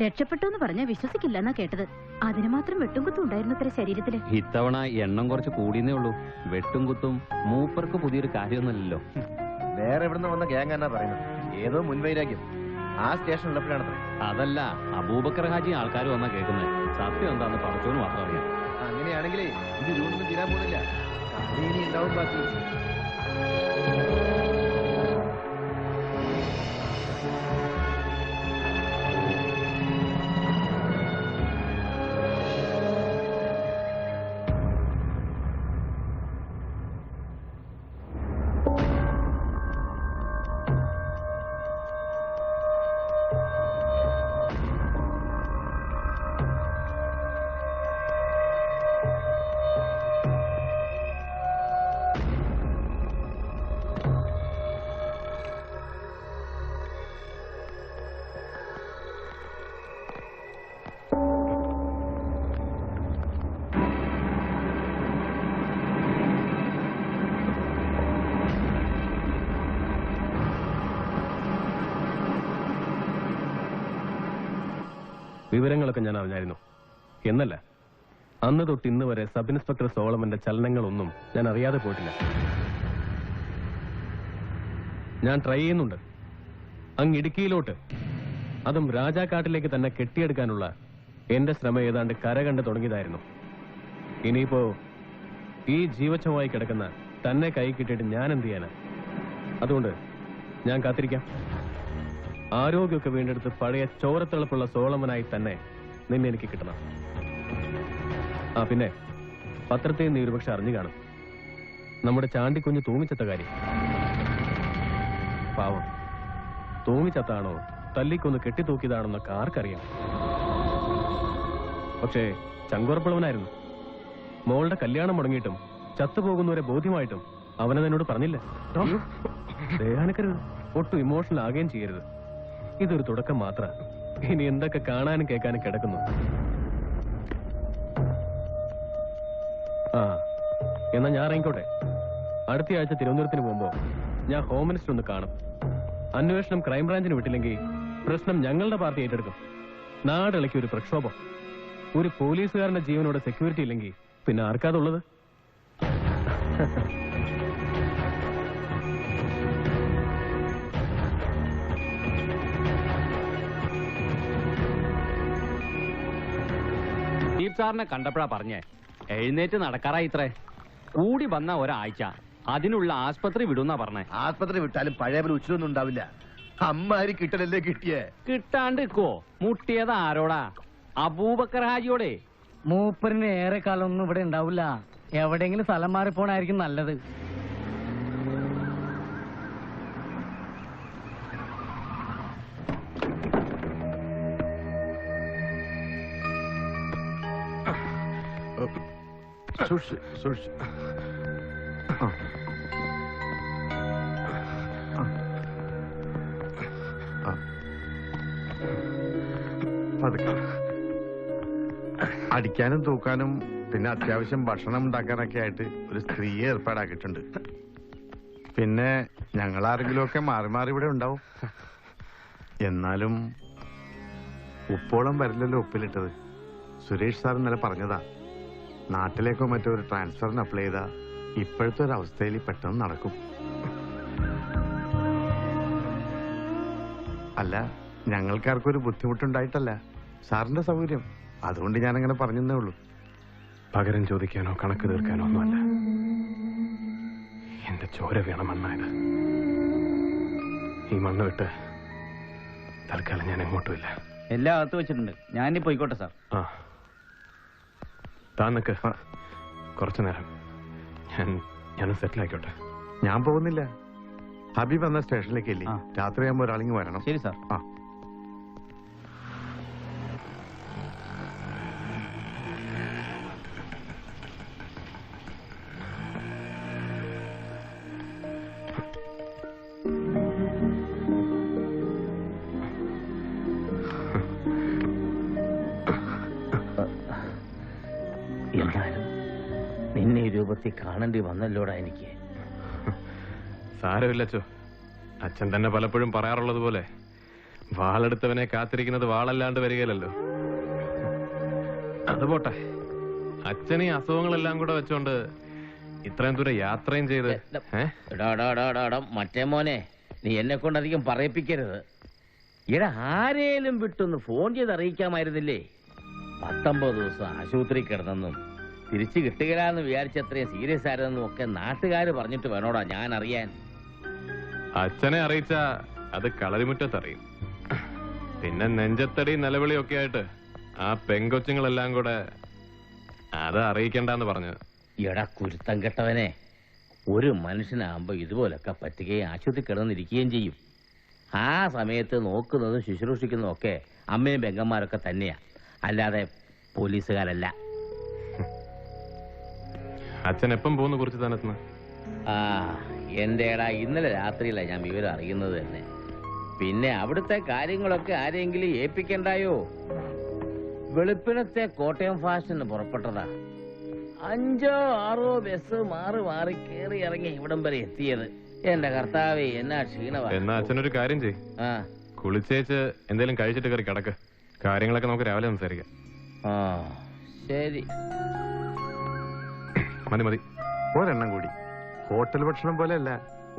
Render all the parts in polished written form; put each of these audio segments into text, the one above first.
രക്ഷപ്പെട്ടു എന്ന് പറഞ്ഞാൽ വിശ്വസിക്കില്ല എന്നാ കേട്ടത്. അതിന് മാത്രം വെട്ടും കുത്തും ഉണ്ടായിരുന്നത്ര ശരീരത്തില്. ഇത്തവണ എണ്ണം കുറച്ച് കൂടിയെന്നേ ഉള്ളൂ. വെട്ടും കുത്തും മൂപ്പർക്ക് പുതിയൊരു കാര്യമൊന്നുമില്ലല്ലോ. വേറെ എവിടെ നിന്ന് വന്ന ഗ്യാങ് എന്നാ പറയുന്നത്? ഏതോ മുൻവൈരാഗ്യം ആ സ്റ്റേഷൻ ഉള്ളപ്പോഴാണ്. അതല്ല, അബൂബക്കർ ഹാജി ആൾക്കാർ വന്നാ കേൾക്കുന്നത്. സത്യം എന്താന്ന് പറച്ചോന്ന് മാത്രം അറിയാം. അങ്ങനെയാണെങ്കിലേ ഇത് രൂപൊന്നും തീരാൻ പോകുന്നില്ല. ഇനി ഉണ്ടാവും ബാക്കി. വിവരങ്ങളൊക്കെ ഞാൻ അറിഞ്ഞായിരുന്നു. എന്നല്ല, അന്ന് തൊട്ട് ഇന്ന് വരെ സബ് ഇൻസ്പെക്ടർ സോളമന്റെ ചലനങ്ങളൊന്നും ഞാൻ അറിയാതെ പോയിട്ടില്ല. ഞാൻ ട്രൈ ചെയ്യുന്നുണ്ട്. അങ്ങ് ഇടുക്കിയിലോട്ട്, അതും രാജാക്കാട്ടിലേക്ക് തന്നെ കെട്ടിയെടുക്കാനുള്ള എന്റെ ശ്രമം ഏതാണ്ട് കരകണ്ട് തുടങ്ങിയതായിരുന്നു. ഇനിയിപ്പോ ഈ ജീവച്ഛമായി കിടക്കുന്ന തന്നെ കൈ കിട്ടിയിട്ട് ഞാൻ എന്ത് ചെയ്യാനാ? അതുകൊണ്ട് ഞാൻ കാത്തിരിക്കാം. ആരോഗ്യമൊക്കെ വീണ്ടെടുത്ത് പഴയ ചോരത്തിളപ്പുള്ള സോളമനായി തന്നെ നിന്നെ എനിക്ക് കിട്ടണം. പിന്നെ പത്രത്തിൽ നീ ഒരുപക്ഷെ അറിഞ്ഞു കാണും, നമ്മുടെ ചാണ്ടിക്കുഞ്ഞ് തൂങ്ങിച്ചത്ത കാര്യം. പാവം, തൂങ്ങിച്ചത്താണോ തല്ലിക്കൊന്ന് കെട്ടിത്തൂക്കിയതാണെന്നൊക്കെ ആർക്കറിയാം. പക്ഷേ ചങ്കുറപ്പുള്ളവനായിരുന്നു. മോളുടെ കല്യാണം മുടങ്ങിയിട്ടും ചത്തുപോകുന്നവരെ ബോധ്യമായിട്ടും അവനതെന്നോട് പറഞ്ഞില്ല. ദേഹാനക്കരുത്, ഒട്ടും ഇമോഷണൽ ആകുകയും ചെയ്യരുത്. ഇതൊരു തുടക്കം മാത്ര. ഇനി എന്തൊക്കെ കാണാനും കേൾക്കാനും കിടക്കുന്നു. എന്നാ ഞാൻ ഇറങ്ങിക്കോട്ടെ. അടുത്ത ആഴ്ച തിരുവനന്തപുരത്തിന് പോകുമ്പോ ഞാൻ ഹോം മിനിസ്റ്റർ ഒന്ന് കാണും. അന്വേഷണം ക്രൈംബ്രാഞ്ചിന് വിട്ടില്ലെങ്കിൽ പ്രശ്നം ഞങ്ങളുടെ പാർട്ടി ഏറ്റെടുക്കും. നാടിളക്കി ഒരു പ്രക്ഷോഭം. ഒരു പോലീസുകാരന്റെ ജീവനോട് സെക്യൂരിറ്റി ഇല്ലെങ്കിൽ പിന്നെ ആർക്കാതുള്ളത്? സാറിനെ കണ്ടപ്പോഴാ പറഞ്ഞേ, എഴുന്നേറ്റ് നടക്കാറായി ഇത്രേ. കൂടി വന്ന ഒരാഴ്ച അതിനുള്ള ആസ്പത്രി വിടുന്നാ പറഞ്ഞേ. ആസ്പത്രി വിട്ടാലും പഴയ പോലെ ഉച്ചൊന്നും ഉണ്ടാവില്ല. അമ്മാരി കിട്ടലല്ലേ കിട്ടിയേ. കിട്ടാണ്ടിക്കോ? മുട്ടിയത് ആരോടാ? അബൂബക്കർ ഹാജിയോടെ. മൂപ്പരിന് ഏറെ കാലമൊന്നും ഇവിടെ ഉണ്ടാവില്ല. എവിടെയെങ്കിലും സ്ഥലം മാറിപ്പോണായിരിക്കും നല്ലത്. അടിക്കാനും തൂക്കാനും പിന്നെ അത്യാവശ്യം ഭക്ഷണം ഉണ്ടാക്കാനൊക്കെ ആയിട്ട് ഒരു സ്ത്രീയെ ഏർപ്പാടാക്കിയിട്ടുണ്ട്. പിന്നെ ഞങ്ങളാരെങ്കിലും ഒക്കെ മാറി മാറി ഇവിടെ ഉണ്ടാവും. എന്നാലും ഉപ്പോളം വരില്ലല്ലോ ഉപ്പിലിട്ടത്. സുരേഷ് സാർ ഇന്നലെ പറഞ്ഞതാ, നാട്ടിലേക്കോ മറ്റോ ഒരു ട്രാൻസ്ഫറിന് അപ്ലൈ ചെയ്താ ഇപ്പോഴത്തെ ഒരു അവസ്ഥയിൽ പെട്ടെന്ന് നടക്കും. അല്ല, ഞങ്ങൾക്കാർക്കൊരു ബുദ്ധിമുട്ടുണ്ടായിട്ടല്ല, സാറിന്റെ സൗകര്യം. അതുകൊണ്ട് ഞാനങ്ങനെ പറഞ്ഞേ ഉള്ളൂ. പകരം ചോദിക്കാനോ കണക്ക് തീർക്കാനോ ഒന്നുമല്ല. എന്റെ ചോര വീണ മണ്ണായത്. ഈ മണ്ണ് വിട്ട് തൽക്കാലം ഞാൻ എങ്ങോട്ടുമില്ല. എല്ലാം അകത്ത് വെച്ചിട്ടുണ്ട്. ഞാനിനി പോയിക്കോട്ടെ സാർ. താന്നൊക്കെ കുറച്ചു നേരം ഞാൻ സെറ്റിൽ ആയിക്കോട്ടെ. ഞാൻ പോകുന്നില്ല. ഹബീബ് എന്ന സ്റ്റേഷനിലേക്ക് ഇല്ലേ, രാത്രിയാകുമ്പോൾ ഒരാളിങ്ങ് വരണം. ശരി സാർ. എന്നാലും നിന്നെ ഈ രൂപത്തിൽ കാണേണ്ടി വന്നല്ലോടാ എനിക്ക്. സാരമില്ലച്ചോ, അച്ഛൻ തന്നെ പലപ്പോഴും പറയാറുള്ളത് പോലെ വാളെടുത്തവനെ കാത്തിരിക്കുന്നത് വാളല്ലാണ്ട് വരികയില്ലല്ലോ. അത് പോട്ടെ, അച്ഛനീ അസുഖങ്ങളെല്ലാം കൂടെ വെച്ചോണ്ട് ഇത്രയും ദൂരം യാത്രയും ചെയ്ത് മറ്റേ മോനെ, നീ എന്നെ കൊണ്ട് അധികം പറയിപ്പിക്കരുത്. ഇവിടെ ആരേലും വിട്ടൊന്ന് ഫോൺ ചെയ്ത് അറിയിക്കാമായിരുന്നില്ലേ? 19 ദിവസം ആശുപത്രി കിടന്നെന്നും തിരിച്ചു കിട്ടുകയില്ലെന്ന് വിചാരിച്ചത്രയും സീരിയസ് ആയിരുന്നെന്നും ഒക്കെ നാട്ടുകാര് പറഞ്ഞിട്ട് വേണോടാ ഞാൻ അറിയാൻ. അച്ഛനെ അറിയിച്ച അത് കളരിമുറ്റത്തറിയും. പിന്നെ നെഞ്ചത്തടി നിലവിളിയൊക്കെ ആയിട്ട് ആ പെങ്കൊച്ചുങ്ങളെല്ലാം കൂടെ അത് അറിയിക്കണ്ടെന്ന് പറഞ്ഞു. എടാ കുരുത്തം കെട്ടവനെ, ഒരു മനുഷ്യനാകുമ്പോ ഇതുപോലൊക്കെ പറ്റുകയും ആശുപത്രി കിടന്നിരിക്കുകയും ചെയ്യും. ആ സമയത്ത് നോക്കുന്നതും ശുശ്രൂഷിക്കുന്നതും ഒക്കെ അമ്മയും പെങ്ങന്മാരൊക്കെ തന്നെയാ, അല്ലാതെ പോലീസുകാരല്ല. അച്ഛൻ എപ്പം പോകുന്നു കുറിച്ച് തന്നെത്തുന്ന? ആ എന്റെ എടാ, ഇന്നലെ രാത്രിയിലാണ് ഞാൻ വിവരം അറിയുന്നത് തന്നെ. പിന്നെ അവിടുത്തെ കാര്യങ്ങളൊക്കെ ആരെങ്കിലും ഏൽപ്പിക്കണ്ടായോ? വെളുപ്പിനത്തെ കോട്ടയം ഫാഷന് പുറപ്പെട്ടതാ. 5 6 ബസ് മാറി കേറി ഇറങ്ങി ഇവിടം വരെ എത്തിയത്. എന്റെ കർത്താവേ, എന്നാ ക്ഷീണവാ. എന്നാ അച്ഛനൊരു കാര്യം ചെയ്, കുളിച്ചേച്ച് എന്തേലും കഴിച്ചിട്ട് കയറി കിടക്ക്. കാര്യങ്ങളൊക്കെ നമുക്ക് രാവിലെ സംസാരിക്കാം. ആ ശരി. മതി. ഒരെണ്ണം കൂടി. ഹോട്ടൽ ഭക്ഷണം പോലെ അല്ല,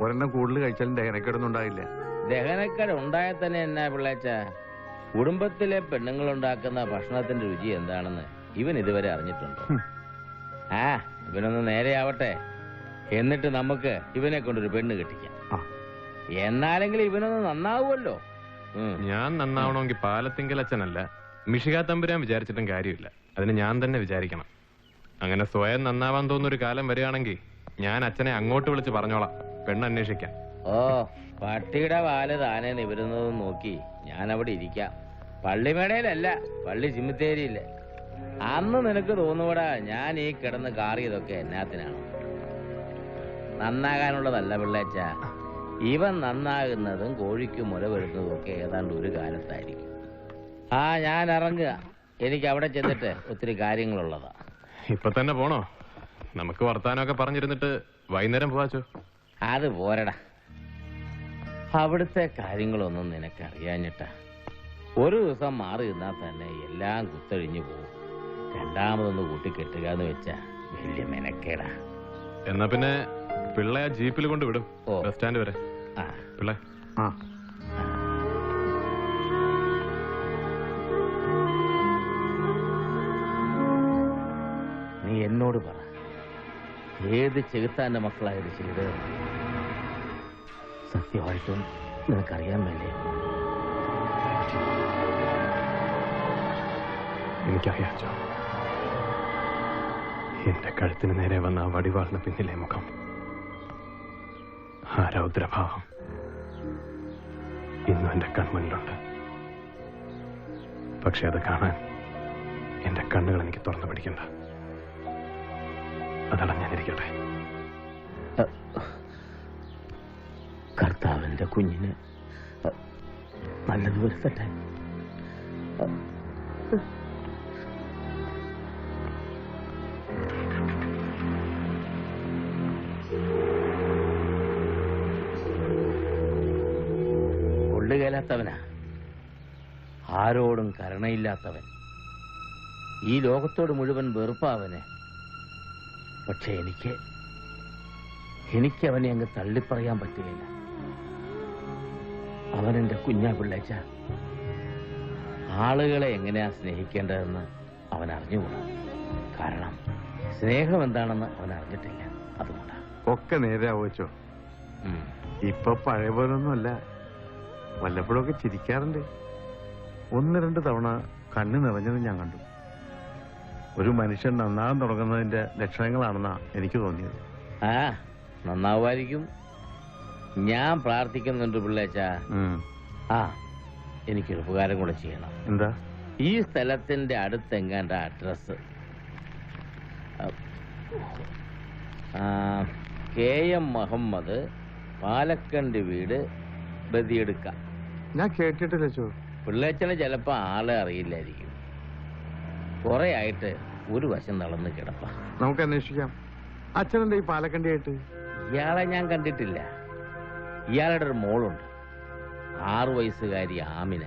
ഒരെണ്ണം കൂടുതൽ കഴിച്ചാലും ദഹനക്കേടൊന്നും ഉണ്ടാവില്ല. ദഹനക്കേട് ഉണ്ടായാൽ തന്നെ എന്നാ പിള്ളേച്ച? കുടുംബത്തിലെ പെണ്ണുങ്ങൾ ഉണ്ടാക്കുന്ന ഭക്ഷണത്തിന്റെ രുചി എന്താണെന്ന് ഇവൻ ഇതുവരെ അറിഞ്ഞിട്ടുണ്ടോ? ആ ഇവനൊന്ന് നേരെയാവട്ടെ, എന്നിട്ട് നമുക്ക് ഇവനെ കൊണ്ടൊരു പെണ്ണ് കെട്ടിക്കാം. എന്നാലെങ്കിലും ഇവനൊന്ന് നന്നാവുമല്ലോ. ഞാൻ നന്നാവണമെങ്കിൽ പാലത്തിങ്കൽ അച്ഛനല്ല, മിഷിക തമ്പുരാൻ വിചാരിച്ചിട്ടും കാര്യമില്ല. അതിന് ഞാൻ തന്നെ വിചാരിക്കണം. അങ്ങനെ സ്വയം നന്നാവാൻ തോന്നുന്നൊരു കാലം വരികയാണെങ്കിൽ ഞാൻ അച്ഛനെ അങ്ങോട്ട് വിളിച്ച് പറഞ്ഞോളാം, പെണ്ണ് അന്വേഷിക്കാം. ഓ, പട്ടിയുടെ വാല് താനെ നിവരുന്നതും നോക്കി ഞാൻ അവിടെ ഇരിക്കാം. പള്ളിമേടയിലല്ല, പള്ളി ചിമ്മിത്തേരിയില്ല. അന്ന് നിനക്ക് തോന്നുകൂടാ ഞാൻ ഈ കിടന്ന് കാറിയതൊക്കെ എന്നാത്തിനാണ്. നന്നാകാനുള്ളതല്ല പിള്ളേച്ച, ഇവൻ നന്നാകുന്നതും കോഴിക്ക് മുല വരുന്നതും ഒക്കെ ഏതാണ്ട് ഒരു കാലത്തായിരിക്കും. ആ ഞാൻ ഇറങ്ങുക, എനിക്ക് അവിടെ ചെന്നിട്ട് ഒത്തിരി കാര്യങ്ങളുള്ളതാ. ഇപ്പൊ തന്നെ പോണോ? നമുക്ക് വർത്താനമൊക്കെ പറഞ്ഞിരുന്നിട്ട് വൈകുന്നേരം പോവാച്ചോ? അത് പോരടാ, അവിടുത്തെ കാര്യങ്ങളൊന്നും നിനക്കറിയാഞ്ഞിട്ടാ. ഒരു ദിവസം മാറി നിന്നാൽ തന്നെ എല്ലാം കുത്തഴിഞ്ഞു പോകും. രണ്ടാമതൊന്ന് കൂട്ടിക്കെട്ടുക എന്ന് വെച്ചാ വലിയ മെനക്കേടാ. എന്നാ പിന്നെ പിള്ളയെ ജീപ്പിൽ കൊണ്ട് വിടും ബസ് സ്റ്റാൻഡ് വരെ. പിള്ളേ നീ എന്നോട് പറ, ഏത് ചെകുത്താന്റെ മക്കളായത് ചെയ്ത്? സത്യമായിട്ടും നിനക്കറിയാൻ വേണ്ടേ? എനിക്കറിയാച്ചോ, എന്റെ കഴുത്തിന് നേരെ വന്ന ആ വടിവാളിന് പിന്നിലെ മുഖം, ആ രൗദ്രഭാവം ഇന്നും എന്റെ കൺമുന്നിലുണ്ട്. പക്ഷെ അത് കാണാൻ എന്റെ കണ്ണുകൾ എനിക്ക് തുറന്നു പിടിക്കണ്ട. അതടഞ്ഞാനിരിക്കട്ടെ. കർത്താവിന്റെ കുഞ്ഞിന് നല്ലത് വരുത്തട്ടെ. കൊള്ളുകേലാത്തവനാ, ആരോടും കരുണയില്ലാത്തവൻ, ഈ ലോകത്തോട് മുഴുവൻ വെറുപ്പാവന്. പക്ഷെ എനിക്ക് അവനെ അങ്ങ് തള്ളിപ്പറയാൻ പറ്റുകയില്ല. അവനെന്റെ കുഞ്ഞാ പിള്ളേച്ച. ആളുകളെ എങ്ങനെയാ സ്നേഹിക്കേണ്ടതെന്ന് അവൻ അറിഞ്ഞുകൂടാ. കാരണം സ്നേഹം എന്താണെന്ന് അവൻ അറിഞ്ഞിട്ടില്ല. അതുകൊണ്ടാ ഒക്കെ നേരെ ആവോച്ചോ. ഇപ്പൊ പഴയ പോലൊന്നുമല്ല, വല്ലപ്പോഴൊക്കെ ചിരിക്കാറുണ്ട്. 1-2 തവണ കണ്ണ് നിറഞ്ഞത് ഞാൻ കണ്ടു. ഒരു മനുഷ്യൻ നന്നാകാൻ തുടങ്ങുന്നതിന്റെ ലക്ഷണങ്ങളാണെന്നാ എനിക്ക് തോന്നിയത്. ആ നന്നാവുമായിരിക്കും. ഞാൻ പ്രാർത്ഥിക്കുന്നുണ്ട് പിള്ളേച്ച. ആ എനിക്കൊരു ഉപകാരം കൂടെ ചെയ്യണം. എന്താ? ഈ സ്ഥലത്തിന്റെ അടുത്തെങ്ങാണ്ട അഡ്രസ് KM മുഹമ്മദ്, പാലക്കണ്ട് വീട്, ബദിയെടുക്ക. ഞാൻ കേട്ടിട്ടില്ല ചോ. പിള്ളേച്ചന് ചിലപ്പോ ആളെ അറിയില്ലായിരിക്കും. കുറെ ആയിട്ട് ഒരു വശം നടന്ന് കിടപ്പ. നമുക്ക് അന്വേഷിക്കാം. അച്ഛനെന്താ ഈ പാലക്കണ്ടിയായിട്ട്? ഇയാളെ ഞാൻ കണ്ടിട്ടില്ല. ഇയാളുടെ ഒരു മോളുണ്ട്. 6 വയസ്സുകാരി ആമിന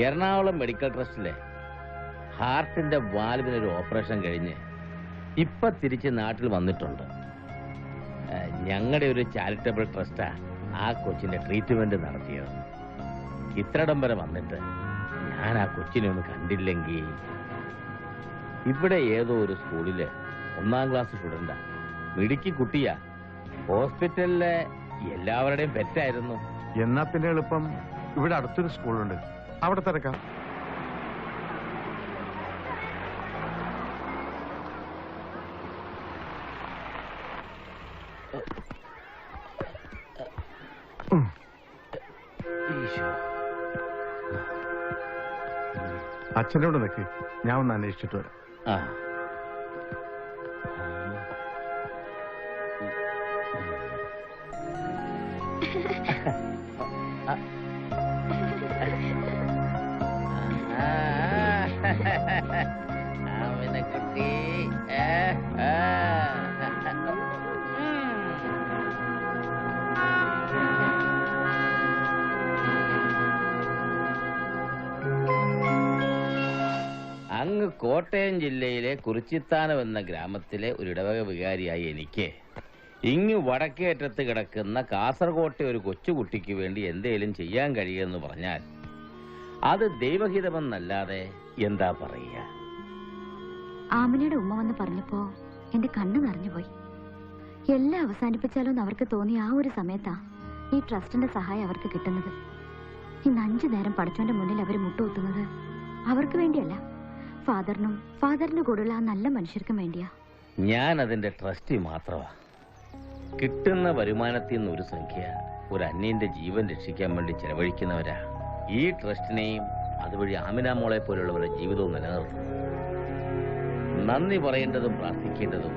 എറണാകുളം മെഡിക്കൽ ട്രസ്റ്റിലെ ഹാർട്ടിന്റെ വാൽവിനൊരു ഓപ്പറേഷൻ കഴിഞ്ഞ് ഇപ്പൊ തിരിച്ച് നാട്ടിൽ വന്നിട്ടുണ്ട്. ഞങ്ങളുടെ ഒരു ചാരിറ്റബിൾ ട്രസ്റ്റാ ആ കൊച്ചിന്റെ ട്രീറ്റ്മെന്റ് നടത്തിയത്. ഇത്രടം വരെ വന്നിട്ട് ഞാൻ ആ കൊച്ചിനെ ഒന്ന് കണ്ടില്ലെങ്കിൽ. ഇവിടെ ഏതോ ഒരു സ്കൂളില് 1ാം ക്ലാസ് സ്റ്റുഡന്റാ, മിടുക്കി കുട്ടിയാ. ഹോസ്പിറ്റലിലെ എല്ലാവരുടെയും പെറ്റായിരുന്നു. എന്നാ പിന്നെ എളുപ്പം ഇവിടെ അടുത്തൊരു സ്കൂളുണ്ട്, അവിടെ തിരക്കാം. അച്ഛനോട് നിൽക്ക്, ഞാൻ ഒന്ന് അന്വേഷിച്ചിട്ട് വരാം. ആ അവനെ കിട്ടി. അങ്ങ് കോട്ടയം ജില്ലയിലെ കുറിച്ചിത്താനം എന്ന ഗ്രാമത്തിലെ ഒരു ഇടവക വികാരിയായി എനിക്ക് ഇങ്ങ് വടക്കേറ്റത്ത് കിടക്കുന്ന കാസർകോട്ടെ ഒരു കൊച്ചുകുട്ടിക്ക് വേണ്ടി എന്തേലും ചെയ്യാൻ കഴിയുമെന്ന് പറഞ്ഞാൽ അത് ദൈവഹിതമെന്നല്ലാതെ എന്താ പറയുക? ആമിനയുടെ ഉമ്മ വന്ന് പറഞ്ഞപ്പോ എന്റെ കണ്ണ് നിറഞ്ഞുപോയി. എല്ലാം അവസാനിപ്പിച്ചാലോന്ന് അവർക്ക് തോന്നിയ ആ ഒരു സമയത്താ ഈ ട്രസ്റ്റിന്റെ സഹായം അവർക്ക് കിട്ടുന്നത്. ഇന്ന് 5 നേരം പഠിച്ചോന്റെ മുന്നിൽ അവർ മുട്ടുകുത്തുന്നത് അവർക്ക് വേണ്ടിയല്ല, ഫാദറിന്റെ കൂടെയുള്ള ആ നല്ല മനുഷ്യർക്കും വേണ്ടിയാ. ഞാൻ അതിന്റെ ട്രസ്റ്റി മാത്രമാ. കിട്ടുന്ന വരുമാനത്തിൽ നിന്ന് ഒരു സംഖ്യ ഒരു അന്യന്റെ ജീവൻ രക്ഷിക്കാൻ വേണ്ടി ചെലവഴിക്കുന്നവരാ ഈ ട്രസ്റ്റിനെയും അതുവഴി ആമിന മോളെ പോലുള്ളവരുടെ ജീവിതവും നിലനിർത്തുന്നു. നന്ദി പറയേണ്ടതും പ്രാർത്ഥിക്കേണ്ടതും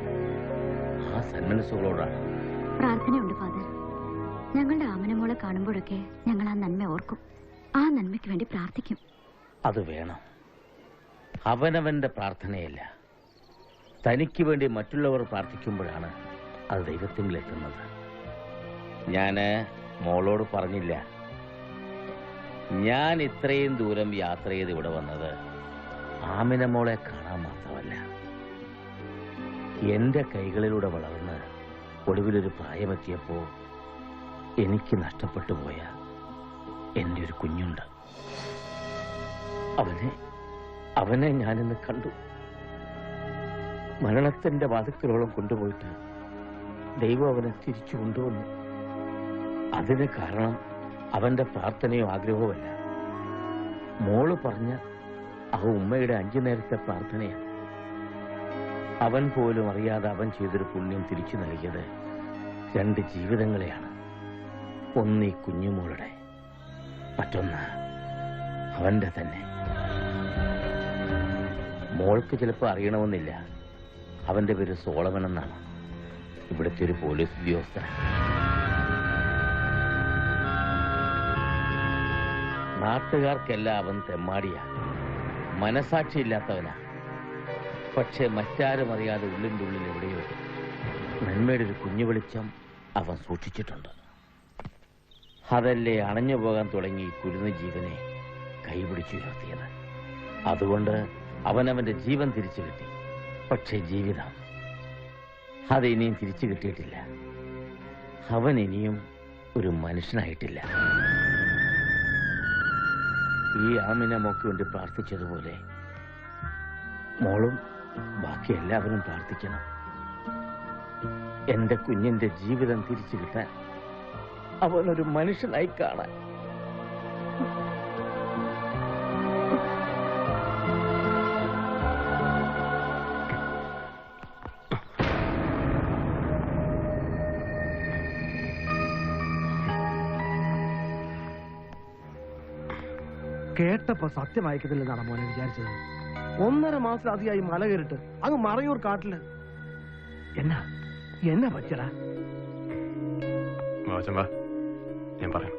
ആ സന്മനസ്സുകളോടാണ്. പ്രാർത്ഥനയുണ്ട് ഫാദർ. ഞങ്ങളുടെ ആമിന മോളെ കാണുമ്പോഴൊക്കെ ഞങ്ങൾ ആ നന്മ ഓർക്കും, ആ നന്മയ്ക്ക് വേണ്ടി പ്രാർത്ഥിക്കും. അത് വേണം. അവനവന്റെ പ്രാർത്ഥനയല്ല, തനിക്ക് വേണ്ടി മറ്റുള്ളവർ പ്രാർത്ഥിക്കുമ്പോഴാണ് അത് ദൈവത്തിലെത്തുന്നത്. ഞാന് മോളോട് പറഞ്ഞില്ല, ഞാൻ ഇത്രയും ദൂരം യാത്ര ചെയ്ത് ഇവിടെ വന്നത് ആമിന മോളെ കാണാൻ മാത്രമല്ല, എന്റെ കൈകളിലൂടെ വളർന്ന് ഒടുവിലൊരു പ്രായമെത്തിയപ്പോ എനിക്ക് നഷ്ടപ്പെട്ടു പോയ എന്റെ ഒരു കുഞ്ഞുണ്ട്. അവനെ ഞാനിന്ന് കണ്ടു. മരണത്തിന്റെ വാതിക്കലോളം കൊണ്ടുപോയിട്ട് ദൈവം അവനെ തിരിച്ചു കൊണ്ടുവന്നു. അതിന് കാരണം അവന്റെ പ്രാർത്ഥനയോ ആഗ്രഹവുമല്ല, മോള് പറഞ്ഞ ആ ഉമ്മയുടെ 5 നേരത്തെ പ്രാർത്ഥനയാണ്. അവൻ പോലും അറിയാതെ അവൻ ചെയ്തൊരു പുണ്യം തിരിച്ചു നൽകിയത് 2 ജീവിതങ്ങളെയാണ്. ഒന്ന് ഈ കുഞ്ഞുമോളുടെ, മറ്റൊന്ന് അവന്റെ തന്നെ. മോൾക്ക് ചിലപ്പോൾ അറിയണമെന്നില്ല, അവന്റെ പേര് സോളമൻ എന്നാണ്. ഇവിടുത്തെ ഒരു പോലീസ് ഉദ്യോഗസ്ഥൻ. നാട്ടുകാർക്കെല്ലാം അവൻ തെമ്മാടിയാ, മനസാക്ഷിയില്ലാത്തവനാ. പക്ഷെ മറ്റാരും അറിയാതെ ഉള്ളിൻ്റെ ഉള്ളിൽ എവിടെയോ നന്മയുടെ ഒരു കുഞ്ഞു വെളിച്ചം അവൻ സൂക്ഷിച്ചിട്ടുണ്ട്. അതല്ലേ അണഞ്ഞു പോകാൻ തുടങ്ങി കുരുന്ന ജീവനെ കൈപിടിച്ചുയർത്തിയത്. അതുകൊണ്ട് അവനവന്റെ ജീവൻ തിരിച്ചു കിട്ടി. പക്ഷെ ജീവിതം അത് ഇനിയും തിരിച്ചു കിട്ടിയിട്ടില്ല. അവൻ ഇനിയും ഒരു മനുഷ്യനായിട്ടില്ല. ഈ ആമിന മോക്ക് വേണ്ടി പ്രാർത്ഥിച്ചതുപോലെ മോളും ബാക്കി എല്ലാവരും പ്രാർത്ഥിക്കണം. എന്റെ കുഞ്ഞിന്റെ ജീവിതം തിരിച്ചു കിട്ടാൻ, അവനൊരു മനുഷ്യനായി കാണാൻ. കേട്ടപ്പോ സത്യമായിക്കത്തില്ലെന്നാണ് മോനെ വിചാരിച്ചത്. 1.5 മാസത്തിലധികമായി മല കയറിട്ട് അങ്ങ് മറയൂർ കാട്ടില്. എന്നാ പറ്റടാ? ഞാൻ പറയാം.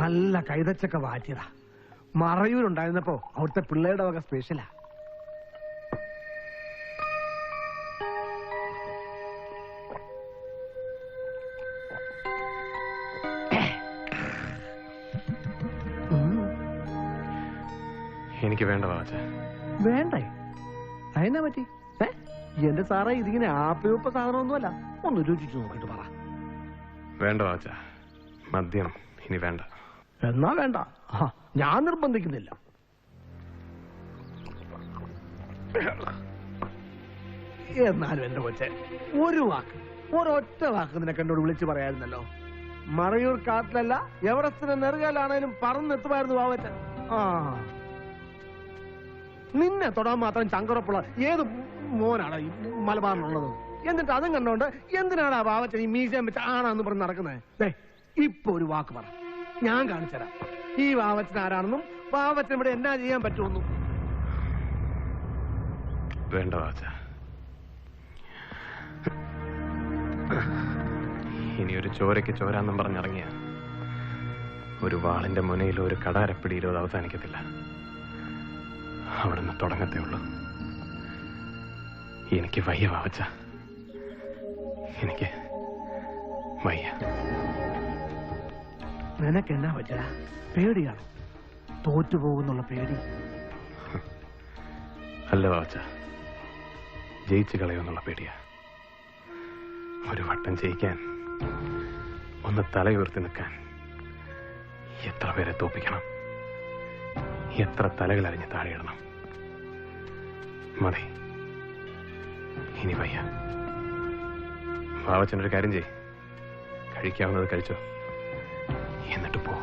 നല്ല കൈതച്ചക്ക വാറ്റിയതാ. മറയൂരുണ്ടായിരുന്നപ്പോ അവിടുത്തെ പിള്ളേരുടെ വക സ്പെഷ്യലാ. എനിക്ക് വേണ്ട വാവച്ച. വേണ്ടേ? അതിനെ പറ്റി എന്റെ സാറേ, ഇതിങ്ങനെ ആപ്പയുപ്പ സാധനമൊന്നുമല്ല. ഒന്ന് രുചിച്ചു നോക്കിട്ട് പറ. വേണ്ട വാവച്ച, മദ്യം ഇനി വേണ്ട. എന്നാ വേണ്ട, ഞാൻ നിർബന്ധിക്കുന്നില്ല. എന്നാലും എന്റെ കൊച്ചെ, ഒരു വാക്ക്, ഒരൊറ്റ വാക്ക് നിനക്ക് എന്നോട് വിളിച്ചു പറയായിരുന്നല്ലോ. മറയൂർ കാട്ടിലല്ല എവറസ്റ്റിന്റെ നെറുകയിലാണേലും പറന്നെത്തുമായിരുന്നു വാവച്ചൻ. നിന്നെ തൊടാൻ മാത്രം ചങ്കറപ്പുള്ള ഏത് മോനാണ് ഈ മലബാറിനുള്ളത്? എന്നിട്ട് അതും കണ്ടോണ്ട് എന്തിനാണ് വാവച്ചൻ ഈ മീശം വെച്ച് ആണാന്ന് പറഞ്ഞ് നടക്കുന്നത്? ഇപ്പൊ ഒരു വാക്ക് പറ, ഞാൻ കാണിച്ചുതരാം ഈ വാവച്ചൻ ആരാണെന്നും വാവച്ചൻ ഇവിടെ എന്നാ ചെയ്യാൻ പറ്റുമെന്നും. വേണ്ട വാവച്ച, ഇനി ഒരു ചോരയ്ക്ക് ചോരാന്നും പറഞ്ഞിറങ്ങിയ ഒരു വാളിന്റെ മുനയിലോ ഒരു കടാരപ്പിടിയിലോ അത് അവസാനിക്കത്തില്ല. അവിടുന്ന് തുടങ്ങത്തേ ഉള്ളൂ. എനിക്ക് വയ്യ വാവച്ച, എനിക്ക് വയ്യ. നിനക്ക് എന്നാ പറ്റാ? പേടിയാണോ? തോറ്റുപോകുന്നുള്ള പേടി? അല്ല വാവച്ച, ജയിച്ചു കളയുമെന്നുള്ള പേടിയാ. ഒരു വട്ടം ജയിക്കാൻ, ഒന്ന് തലയുയർത്തി നിൽക്കാൻ എത്ര പേരെ തോപ്പിക്കണം, എത്ര തലകൾ അരിഞ്ഞ് താഴെയിടണം. മതി, ഇനി വയ്യ. വാവച്ചനൊരു കാര്യം ചെയ്, കഴിക്കാവുന്നത് കഴിച്ചോ, എന്നിട്ട് പോ.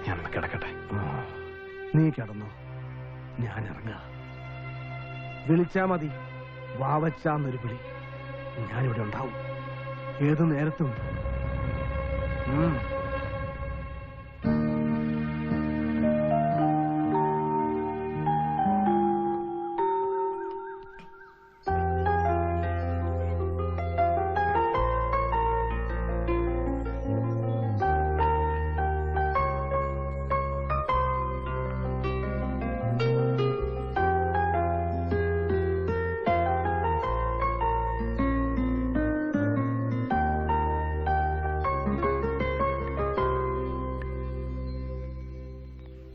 ഞാനൊന്ന് കിടക്കട്ടെ. നീ കിടന്നോ, ഞാൻ ഇറങ്ങാ. വിളിച്ചാ മതി, വാവച്ചാന്നൊരു വിളി. ഞാനിവിടെ ഉണ്ടാവും ഏതു നേരത്തും.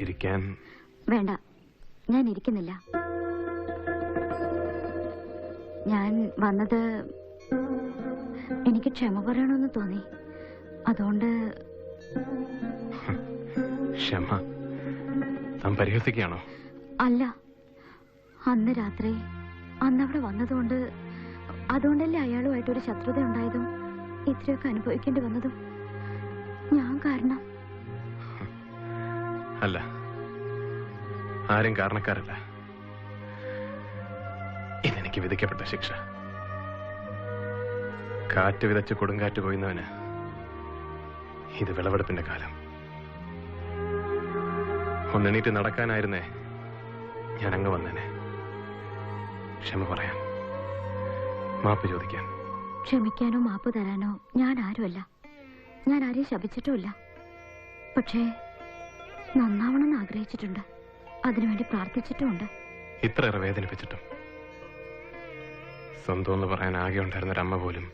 ഇരിക്കാൻ വേണ്ട, ഞാൻ ഇരിക്കുന്നില്ല. ഞാൻ വന്നത് എനിക്ക് ക്ഷമ പറയണമെന്ന് തോന്നി. അതുകൊണ്ട്. ക്ഷമ? താൻ പരിഹസിക്കുകയാണോ? അല്ല, അന്ന് രാത്രി അന്നവിടെ വന്നതുകൊണ്ട്, അതുകൊണ്ടല്ലേ അയാളുമായിട്ടൊരു ശത്രുത ഉണ്ടായതും ഇത്രയൊക്കെ അനുഭവിക്കേണ്ടി വന്നതും ഞാൻ കാരണം. അല്ല, ആരും കാരണക്കാരല്ല. ഇതെനിക്ക് വിധിക്കപ്പെട്ട ശിക്ഷ. കാറ്റ് വിതച്ച് കൊടുങ്കാറ്റ് കൊയ്യുന്നവന് ഇത് വിളവെടുപ്പിന്റെ കാലം. ഒന്നെണീറ്റ് നടക്കാനായിരുന്നേ ഞാൻ അങ്ങ് വന്നേനെ. ക്ഷമ പറയാൻ, മാപ്പ് ചോദിക്കാൻ. ക്ഷമിക്കാനോ മാപ്പ് തരാനോ ഞാൻ ആരുമല്ല. ഞാൻ ആരെയും ശപിച്ചിട്ടുമില്ല. പക്ഷേ നന്നാവണമെന്ന് ആഗ്രഹിച്ചിട്ടുണ്ട്, അതിനുവേണ്ടി പ്രാർത്ഥിച്ചിട്ടുമുണ്ട്. ഇത്രയേറെ വേദനിപ്പിച്ചിട്ടും സ്വന്തം എന്ന് പറയാൻ ആകെ ഉണ്ടായിരുന്നൊരമ്മ പോലും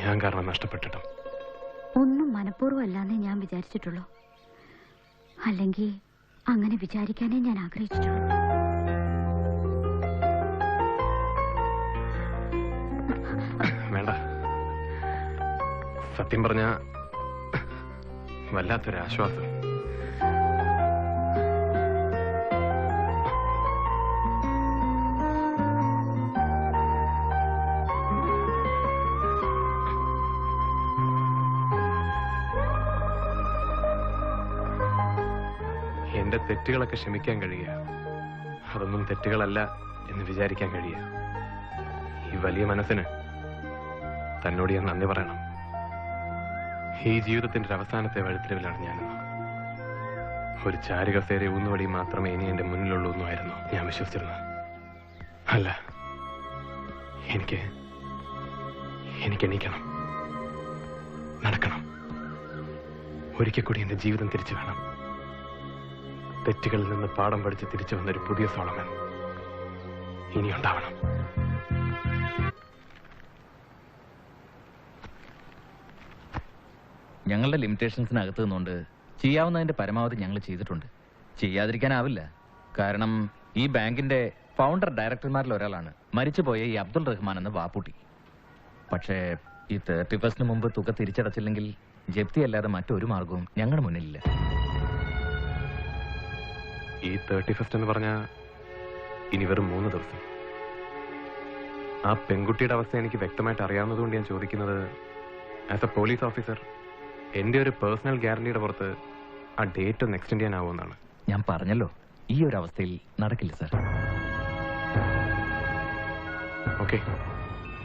ഞാൻ കാരണം നഷ്ടപ്പെട്ടിട്ടും. ഒന്നും മനഃപൂർവ്വമല്ലാന്നേ ഞാൻ വിചാരിച്ചിട്ടുള്ളൂ. അല്ലെങ്കിൽ അങ്ങനെ വിചാരിക്കാനേ ഞാൻ ആഗ്രഹിച്ചിട്ടുള്ളൂ. വേണ്ട, സത്യം പറഞ്ഞ വല്ലാത്തൊരാശ്വാസം. എന്റെ തെറ്റുകളൊക്കെ ക്ഷമിക്കാൻ കഴിയുക, അതൊന്നും തെറ്റുകളല്ല എന്ന് വിചാരിക്കാൻ കഴിയുക. ഈ വലിയ മനസ്സിന് തന്നോട് ഞാൻ നന്ദി പറയണം. ഈ ജീവിതത്തിന്റെ ഒരു അവസാനത്തെ വഴിത്തിരിവിലാണ് ഞാനെന്ന്. ഒരു ചാരുകസേര ഊന്നുവടി മാത്രമേ ഇനി എന്റെ മുന്നിലുള്ളൂ എന്നുമായിരുന്നു ഞാൻ വിശ്വസിച്ചിരുന്നത്. അല്ല, എനിക്ക് എണീക്കണം, നടക്കണം. ഒരിക്കൽ കൂടി എന്റെ ജീവിതം തിരിച്ചു വേണം. തെറ്റുകളിൽ നിന്ന് പാഠം പഠിച്ച് തിരിച്ചു വന്നൊരു പുതിയ സോളമൻ ഇനി ഉണ്ടാവണം. ഞങ്ങളുടെ ലിമിറ്റേഷൻസിനകത്ത് നിന്നുകൊണ്ട് ചെയ്യാവുന്നതിന്റെ പരമാവധി ഞങ്ങൾ ചെയ്തിട്ടുണ്ട്. ചെയ്യാതിരിക്കാനാവില്ല. കാരണം ഈ ബാങ്കിന്റെ ഫൗണ്ടർ ഡയറക്ടർമാരിൽ ഒരാളാണ് മരിച്ചുപോയ ഈ അബ്ദുൾ റഹ്മാൻ എന്ന വാപ്പുട്ടി. പക്ഷേ ഈ 31 മുമ്പ് തുക തിരിച്ചടച്ചില്ലെങ്കിൽ ജപ്തി അല്ലാതെ മറ്റൊരു മാർഗവും ഞങ്ങളുടെ മുന്നിലില്ല. ഈ 31 എന്ന് പറഞ്ഞാൽ ഇനി വെറും 3 ദിവസം. ആ പെൺകുട്ടിയുടെ അവസ്ഥ എനിക്ക് വ്യക്തമായിട്ട് അറിയാവുന്നതുകൊണ്ട് ഞാൻ ചോദിക്കുന്നത്, ആസ് എ പോലീസ് ഓഫീസർ എൻ്റെ ഒരു പേഴ്സണൽ ഗ്യാരണ്ടിയുടെ പുറത്ത് ആ ഡേറ്റ് ഒന്ന് എക്സ്റ്റെൻഡ് ചെയ്യാനാവുമെന്നാണ്. ഞാൻ പറഞ്ഞല്ലോ, ഈ ഒരു അവസ്ഥയിൽ നടക്കില്ല സാർ. ഓക്കെ,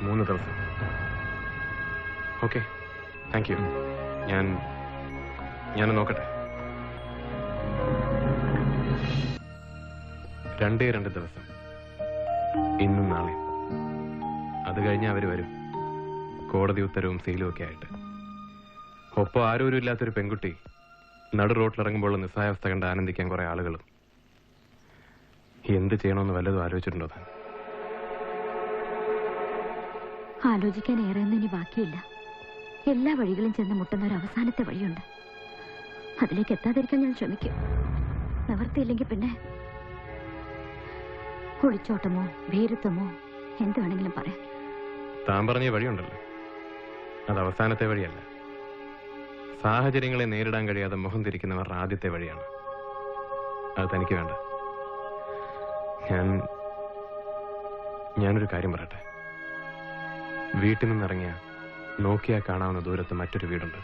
3 ദിവസം. Okay, thank you. ഞാൻ നോക്കട്ടെ. 2 ദിവസം, ഇന്നും നാളെ. അത് കഴിഞ്ഞ് അവർ വരും, കോടതി ഉത്തരവും സീലും ഒക്കെ ആയിട്ട്. ഒപ്പം ആരും ഇല്ലാത്തൊരു പെൺകുട്ടി നടു റോട്ടിലിറങ്ങുമ്പോൾ നിസ്സായാവസ്ഥ കണ്ട് ആനന്ദിക്കാൻ കുറെ ആളുകളും. എന്ത് ചെയ്യണമെന്ന് വല്ലതും ആലോചിച്ചിട്ടുണ്ടോ താൻ? ആലോചിക്കാൻ ഏറെയൊന്നും ഇനി ബാക്കിയില്ല. എല്ലാ വഴികളും ചെന്ന് മുട്ടുന്ന ഒരു അവസാനത്തെ വഴിയുണ്ട്. അതിലേക്ക് എത്താതിരിക്കാൻ ഞാൻ ശ്രമിക്കും. നിവർത്തിയില്ലെങ്കിൽ പിന്നെ ഒളിച്ചോട്ടമോ ഭീരുത്വമോ എന്ത് വേണമെങ്കിലും പറയാം. താൻ പറഞ്ഞ വഴിയുണ്ടല്ലോ, അത് അവസാനത്തെ വഴിയല്ല. സാഹചര്യങ്ങളെ നേരിടാൻ കഴിയാതെ മുഖം തിരിക്കുന്നവർ ആദ്യത്തെ വഴിയാണ്. അത് തനിക്ക് വേണ്ട. ഞാനൊരു കാര്യം പറയട്ടെ. വീട്ടിൽ നിന്നിറങ്ങിയ നോക്കിയാൽ കാണാവുന്ന ദൂരത്ത് മറ്റൊരു വീടുണ്ട്.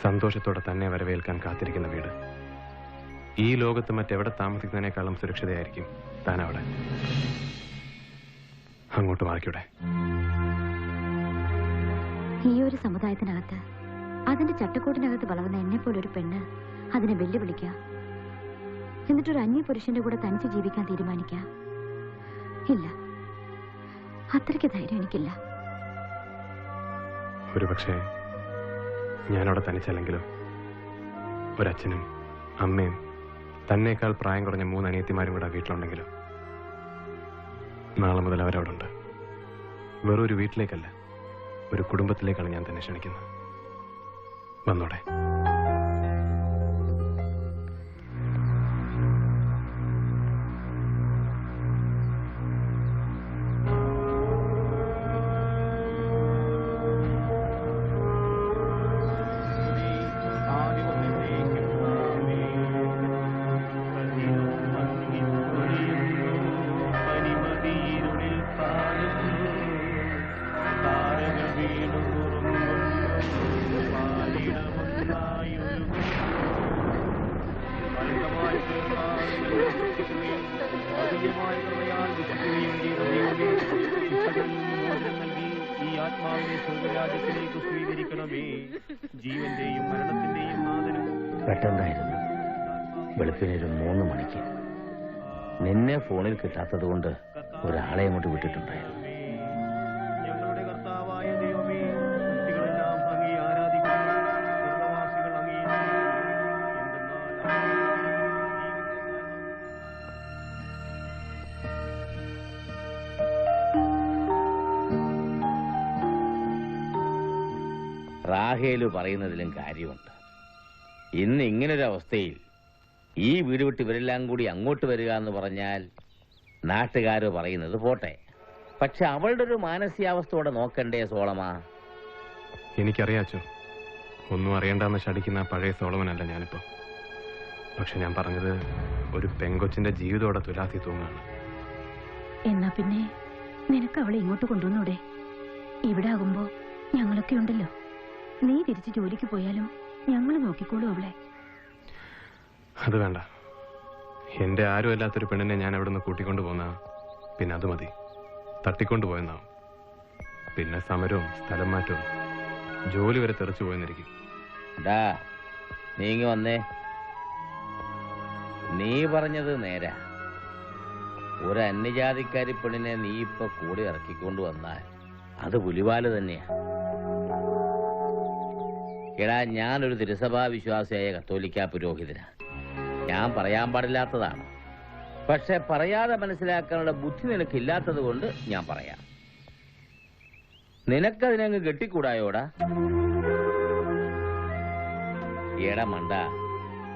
സന്തോഷത്തോടെ തന്നെ വരവേൽക്കാൻ കാത്തിരിക്കുന്ന വീട്. ഈ ലോകത്ത് മറ്റെവിടെ താമസിക്കുന്നതിനേക്കാളും സുരക്ഷിതയായിരിക്കും താൻ അവിടെ. അങ്ങോട്ട് മാറിക്കൂടെ? ഈ ഒരു സമുദായത്തിനകത്ത്, അതിന്റെ ചട്ടക്കൂടിനകത്ത് വളർന്ന എന്നെ പോലൊരു പെണ്ണ് അതിനെ വെല്ലുവിളിക്കുക, എന്നിട്ടൊരു അന്യ പുരുഷന്റെ കൂടെ തനിച്ച് ജീവിക്കാൻ തീരുമാനിക്കുക? ഇല്ല, അത്രയ്ക്ക് ധൈര്യം എനിക്കില്ല. ഒരു പക്ഷേ ഞാനവിടെ തനിച്ചല്ലെങ്കിലോ, ഒരച്ഛനും അമ്മയും തന്നേക്കാൾ പ്രായം കുറഞ്ഞ 3 അനിയത്തിമാരും കൂടെ വീട്ടിലുണ്ടെങ്കിലോ, നാളെ മുതൽ അവരവിടെ ഉണ്ട്. വെറും ഒരു വീട്ടിലേക്കല്ല, ഒരു കുടുംബത്തിലേക്കാണ് ഞാൻ തന്നെ ക്ഷണിക്കുന്നത്. വന്നോടെ. പെട്ടെന്നായിരുന്നു. വെളുപ്പിനൊരു 3 മണിക്ക്. നിന്നെ ഫോണിൽ കിട്ടാത്തത് കൊണ്ട് ഒരാളെ അങ്ങോട്ട് വിട്ടിട്ടുണ്ടായിരുന്നു. റാഹേലു പറയുന്നതിലും കാര്യമുണ്ട്. ഇന്ന് ഇങ്ങനൊരു അവസ്ഥയിൽ ഈ വീട് വിട്ട് ഇവരെല്ലാം കൂടി അങ്ങോട്ട് വരിക എന്ന് പറഞ്ഞാൽ നാട്ടുകാർ പറയുന്നത് പോട്ടെ, പക്ഷെ അവളുടെ ഒരു മാനസികാവസ്ഥയോടെ നോക്കണ്ടേ സോളമാ? എനിക്കറിയാച്ചോ, ഒന്നും അറിയണ്ടെന്ന് ശടിക്കുന്ന പഴയ സോളമനല്ല ഞാനിപ്പോ. പക്ഷെ ഞാൻ പറഞ്ഞത് ഒരു പെങ്കൊച്ചിന്റെ ജീവിതത്തോടെ തുലാസി തൂങ്ങാണ്. എന്നാ പിന്നെ നിനക്ക് അവളെ ഇങ്ങോട്ട് കൊണ്ടുവന്നൂടെ? ഇവിടെ ആകുമ്പോ ഞങ്ങളൊക്കെ ഉണ്ടല്ലോ. നീ തിരിച്ച് ജോലിക്ക് പോയാലും ഞങ്ങൾ നോക്കിക്കോളൂ അവളെ. അത് വേണ്ട. എന്റെ ആരും അല്ലാത്തൊരു പെണ്ണിനെ ഞാൻ അവിടെ നിന്ന് കൂട്ടിക്കൊണ്ടു പോന്നാ പിന്നെ അത് മതി. തട്ടിക്കൊണ്ടുപോയെന്നാവും. പിന്നെ സമരവും സ്ഥലം മാറ്റവും ജോലി വരെ തെറിച്ചു പോയെന്നിരിക്കും. നീങ്ങി വന്നേ. നീ പറഞ്ഞത് നേരാ. ഒരു അന്യജാതിക്കാരി പെണ്ണിനെ നീ ഇപ്പൊ കൂടെ ഇറക്കിക്കൊണ്ടു വന്നാൽ അത് പുലിവാല് തന്നെയാ. എടാ, ഞാനൊരു തിരുസഭാ വിശ്വാസിയായ കത്തോലിക്ക പുരോഹിതനാ. ഞാൻ പറയാൻ പാടില്ലാത്തതാണ്, പക്ഷെ പറയാതെ മനസ്സിലാക്കാനുള്ള ബുദ്ധി നിനക്കില്ലാത്തത് കൊണ്ട് ഞാൻ പറയാം. നിനക്കതിനങ്ങ് കെട്ടിക്കൂടായോടാ? എടാ മണ്ട,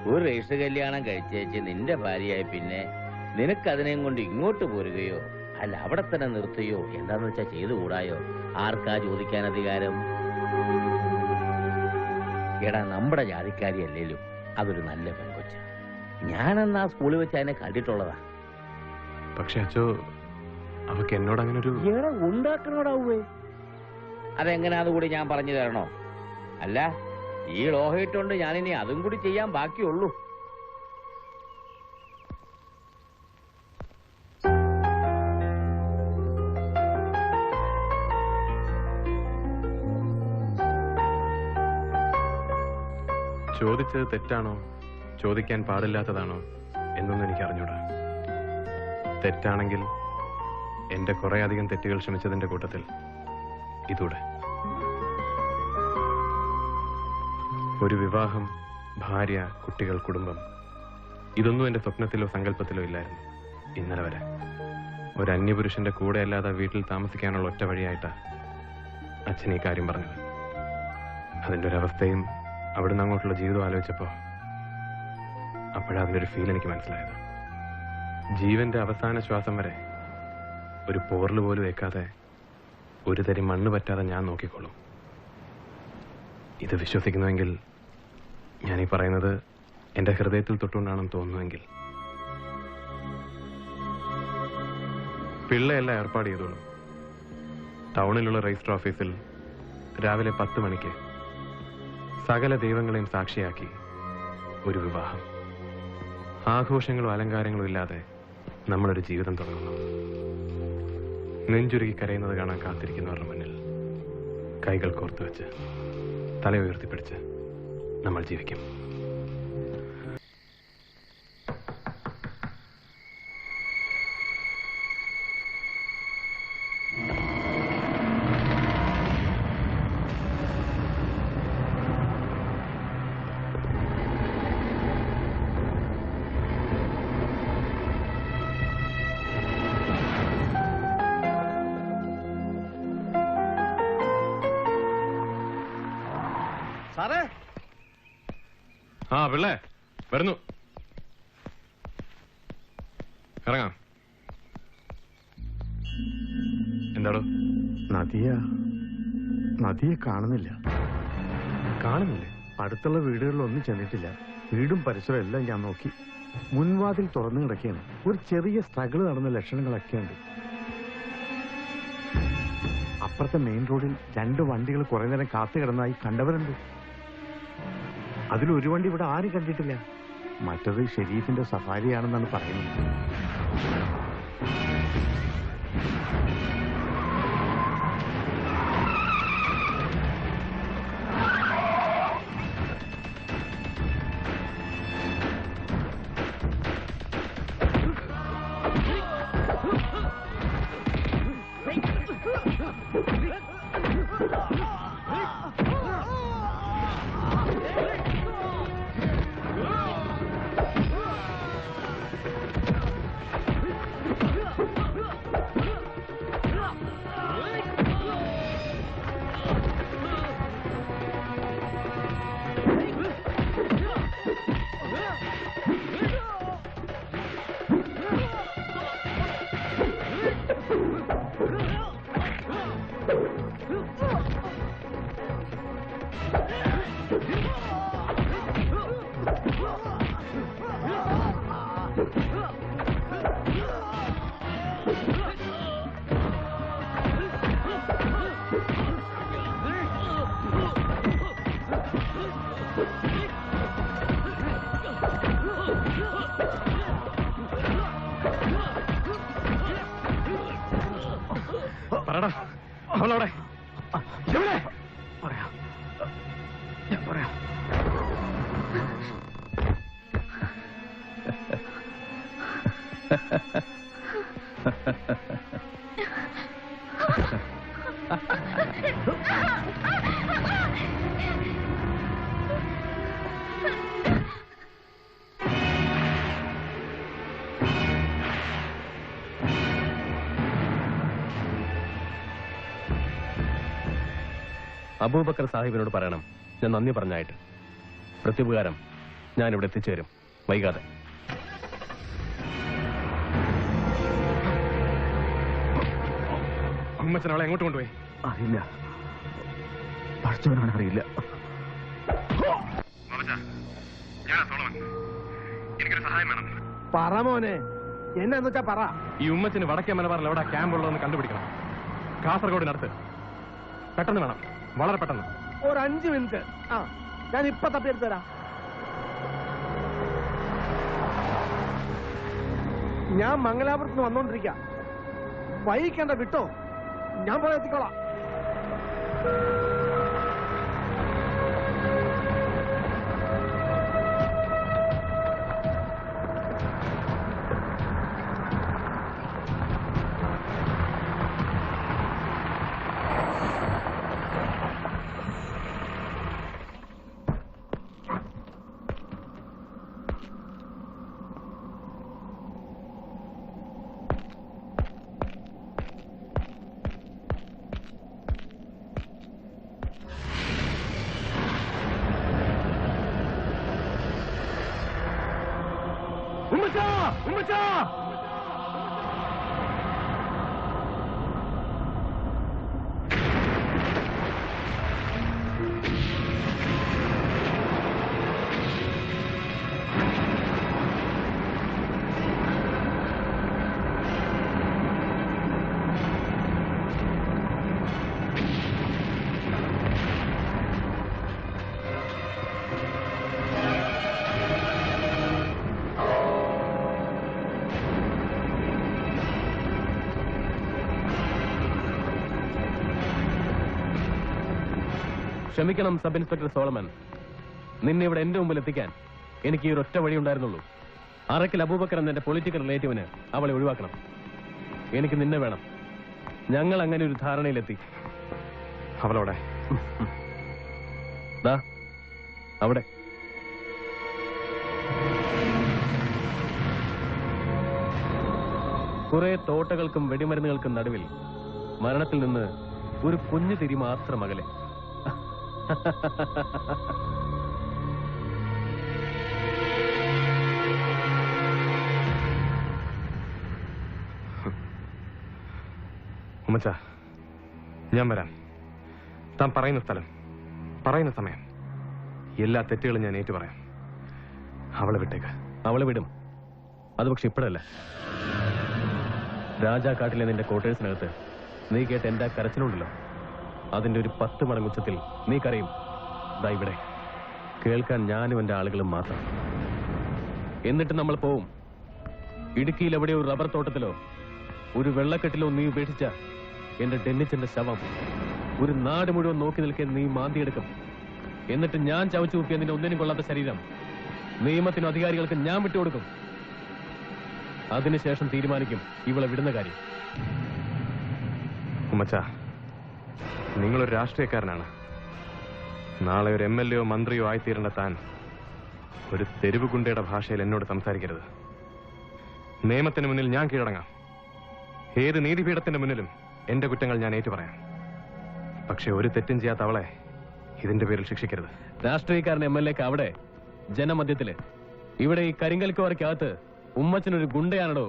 ഒരു രജിസ്റ്റർ കല്യാണം കഴിച്ചേച്ച് നിന്റെ ഭാര്യയായി പിന്നെ നിനക്കതിനെയും കൊണ്ട് ഇങ്ങോട്ട് പോരുകയോ അല്ല അവിടെ തന്നെ നിർത്തുകയോ എന്താന്ന് വെച്ചാ ചെയ്തുകൂടായോ? ആർക്കാ ചോദിക്കാൻ അധികാരം? എടാ, നമ്മുടെ ജാതിക്കാരി അല്ലേലും അതൊരു നല്ല പെൺകൊച്ച. ഞാനെന്നാ സ്കൂളിൽ വെച്ച് അതിനെ കണ്ടിട്ടുള്ളതാ. പക്ഷെ അച്ഛോ, അവക്ക് എന്നോട് അങ്ങനെ ഒരു ഉണ്ടാക്കണോടാവേ. അതെങ്ങനെയാന്ന് കൂടി ഞാൻ പറഞ്ഞു തരണോ? അല്ല, ഈ ലോഹയിട്ടുകൊണ്ട് ഞാനിനി അതും കൂടി ചെയ്യാൻ ബാക്കിയുള്ളൂ. ചോദിച്ചത് തെറ്റാണോ, ചോദിക്കാൻ പാടില്ലാത്തതാണോ എന്നൊന്നും എനിക്ക് അറിഞ്ഞൂടാ. തെറ്റാണെങ്കിൽ എന്റെ കുറെ അധികം തെറ്റുകൾ ക്ഷമിച്ചതിന്റെ കൂട്ടത്തിൽ ഇതൂടെ. ഒരു വിവാഹം, ഭാര്യ, കുട്ടികൾ, കുടുംബം, ഇതൊന്നും എന്റെ സ്വപ്നത്തിലോ സങ്കല്പത്തിലോ ഇല്ലായിരുന്നു ഇന്നലെ വരെ. ഒരു അന്യപുരുഷന്റെ കൂടെ അല്ലാതെ വീട്ടിൽ താമസിക്കാനുള്ള ഒറ്റ വഴിയായിട്ടാ അച്ഛൻ ഈ കാര്യം പറഞ്ഞത്. അതിന്റെ ഒരവസ്ഥയും അവിടുന്ന് അങ്ങോട്ടുള്ള ജീവിതം ആലോചിച്ചപ്പോ അപ്പോഴതിന്റെ ഒരു ഫീൽ എനിക്ക് മനസ്സിലായത്. ജീവന്റെ അവസാന ശ്വാസം വരെ ഒരു പോറൽ പോലും വെക്കാതെ, ഒരു തരി മണ്ണ് പറ്റാതെ ഞാൻ നോക്കിക്കോളും. ഇത് വിശ്വസിക്കുന്നുവെങ്കിൽ, ഞാനീ പറയുന്നത് എന്റെ ഹൃദയത്തിൽ തൊട്ടുകൊണ്ടാണെന്ന് തോന്നുന്നുവെങ്കിൽ, പിള്ളയെല്ലാം ഏർപ്പാട് ചെയ്തോളൂ. ടൗണിലുള്ള രജിസ്റ്റർ ഓഫീസിൽ രാവിലെ 10 മണിക്ക് സകല ദൈവങ്ങളെയും സാക്ഷിയാക്കി ഒരു വിവാഹം. ആഘോഷങ്ങളും അലങ്കാരങ്ങളും ഇല്ലാതെ നമ്മളൊരു ജീവിതം തുടങ്ങുന്നു. നെഞ്ചുരുകി കരയുന്നത് കാണാൻ കാത്തിരിക്കുന്നവരുടെ മുന്നിൽ കൈകൾ കോർത്തു വെച്ച് തല ഉയർത്തിപ്പിടിച്ച് നമ്മൾ ജീവിക്കും. സാറേ, ആ പിള്ളേ വരുന്നു, ഇറങ്ങാം. എന്താടോ? നദിയെ കാണുന്നില്ല. കാണുന്നില്ലേ? അടുത്തുള്ള വീടുകളിലൊന്നും ചെന്നിട്ടില്ല. വീടും പരിസരവും എല്ലാം ഞാൻ നോക്കി. മുൻവാതിൽ തുറന്നു കിടക്കുകയാണ്. ഒരു ചെറിയ സ്ട്രഗിൾ നടന്ന ലക്ഷണങ്ങളൊക്കെയുണ്ട്. അപ്പുറത്തെ മെയിൻ റോഡിൽ 2 വണ്ടികൾ കുറെ നേരം കാത്തു കിടന്നായി കണ്ടവരുണ്ട്. അതിലൊരു വണ്ടി ഇവിടെ ആരും കണ്ടിട്ടില്ല. മറ്റത് ഷെരീഫിന്റെ സഫാരിയാണെന്നാണ് പറയുന്നത്. പറടാ, അവളവിടെ. ഞാൻ പറയാം. അബൂബക്കർ സാഹിബിനോട് പറയണം ഞാൻ നന്ദി പറഞ്ഞായിട്ട്. പ്രത്യുപകാരം ഞാനിവിടെ എത്തിച്ചേരും, വൈകാതെ. ഉമ്മച്ചൻ അവളെ എങ്ങോട്ട് കൊണ്ടുപോയി? അറിയില്ല, പഠിച്ചവനാണ്, അറിയില്ല. എനിക്കൊരു സഹായം വേണം. പറ മോനെ, എന്നാന്ന് വെച്ചാ പറ. ഈ ഉമ്മച്ചന് വടക്കേ മലബാറിൽ എവിടെ ക്യാമ്പ് ഉള്ളതെന്ന് കണ്ടുപിടിക്കണം. കാസർഗോഡിനടുത്ത്. പെട്ടെന്ന് വേണം, വളരെ പെട്ടെന്ന്. ഒരു 5 മിനിറ്റ്. ആ, ഞാൻ ഇപ്പൊ തപ്പിയെടുത്ത് തരാം. ഞാൻ മംഗലാപുരത്ത് നിന്ന് വന്നോണ്ടിരിക്കാം. വൈകിക്കേണ്ട വിട്ടോ, ഞാൻ പോയി എത്തിക്കോളാം. ക്ഷമിക്കണം സബ് ഇൻസ്പെക്ടർ സോളമൻ, നിന്നെ ഇവിടെ എന്റെ മുമ്പിൽ എത്തിക്കാൻ എനിക്ക് ഈ ഒരൊറ്റ വഴി ഉണ്ടായിരുന്നുള്ളൂ. അറക്കിൽ അബൂബക്കർ എന്ന എന്റെ പൊളിറ്റിക്കൽ റിലേറ്റീവിന് അവളെ ഒഴിവാക്കണം. എനിക്ക് നിന്നെ വേണം. ഞങ്ങൾ അങ്ങനെ ഒരു ധാരണയിലെത്തി. അവളവിടെ അവിടെ. കുറെ തോട്ടകൾക്കും വെടിമരുന്നുകൾക്കും നടുവിൽ മരണത്തിൽ നിന്ന് ഒരു കുഞ്ഞു തിരി മാത്രം അകലെ. ഉമ്മച്ചാ, ഞാൻ വരാം. താൻ പറയുന്ന സ്ഥലം, പറയുന്ന സമയം, എല്ലാ തെറ്റുകളും ഞാൻ ഏറ്റു പറയാം. അവളെ വിട്ടേക്ക്. അവളെ വിടും. അത് പക്ഷെ ഇപ്പോഴല്ല. രാജാക്കാട്ടിലെ നിന്റെ ക്വാർട്ടേഴ്സിനകത്ത് നീ കേട്ട എന്റെ കരച്ചിലുണ്ടല്ലോ, അതിന്റെ ഒരു 10 മടങ്ങ് ഉച്ചത്തിൽ നീ കരയും. ദാ ഇവിടെ കേൾക്കാൻ ഞാനും എന്റെ ആളുകളും മാത്രം. എന്നിട്ട് നമ്മൾ പോവും. ഇടുക്കിയിൽ എവിടെയോ ഒരു റബ്ബർ തോട്ടത്തിലോ ഒരു വെള്ളക്കെട്ടിലോ നീ ഉപേക്ഷിച്ച എന്റെ ഡെന്നിച്ചന്റെ ശവം ഒരു നാട് മുഴുവൻ നോക്കി നിൽക്കാൻ നീ മാന്തിയെടുക്കും. എന്നിട്ട് ഞാൻ ചവച്ചു കൂപ്പിയ നിന്റെ ഒന്നിനും കൊള്ളാത്ത ശരീരം നിയമത്തിനും അധികാരികൾക്ക് ഞാൻ വിട്ടുകൊടുക്കും. അതിനുശേഷം തീരുമാനിക്കും ഇവളെ വിടുന്ന കാര്യം. ഉമ്മച്ചാ, നിങ്ങളൊരു രാഷ്ട്രീയക്കാരനാണ്. നാളെ ഒരു MLA മന്ത്രിയോ ആയിത്തീരേണ്ട താൻ ഒരു തെരുവ് ഗുണ്ടയുടെ ഭാഷയിൽ എന്നോട് സംസാരിക്കരുത്. നിയമത്തിന് മുന്നിൽ ഞാൻ കീഴടങ്ങാം. ഏത് നീതിപീഠത്തിന്റെ മുന്നിലും എന്റെ കുറ്റങ്ങൾ ഞാൻ ഏറ്റുപറയാം. പക്ഷെ ഒരു തെറ്റും ചെയ്യാത്ത അവളെ ഇതിന്റെ പേരിൽ ശിക്ഷിക്കരുത്. രാഷ്ട്രീയക്കാരൻ MLA അവിടെ ജനമധ്യത്തില്, ഇവിടെ ഈ കരിങ്കൽക്കോറയ്ക്കകത്ത് ഉമ്മച്ചനൊരു ഗുണ്ടയാണോ?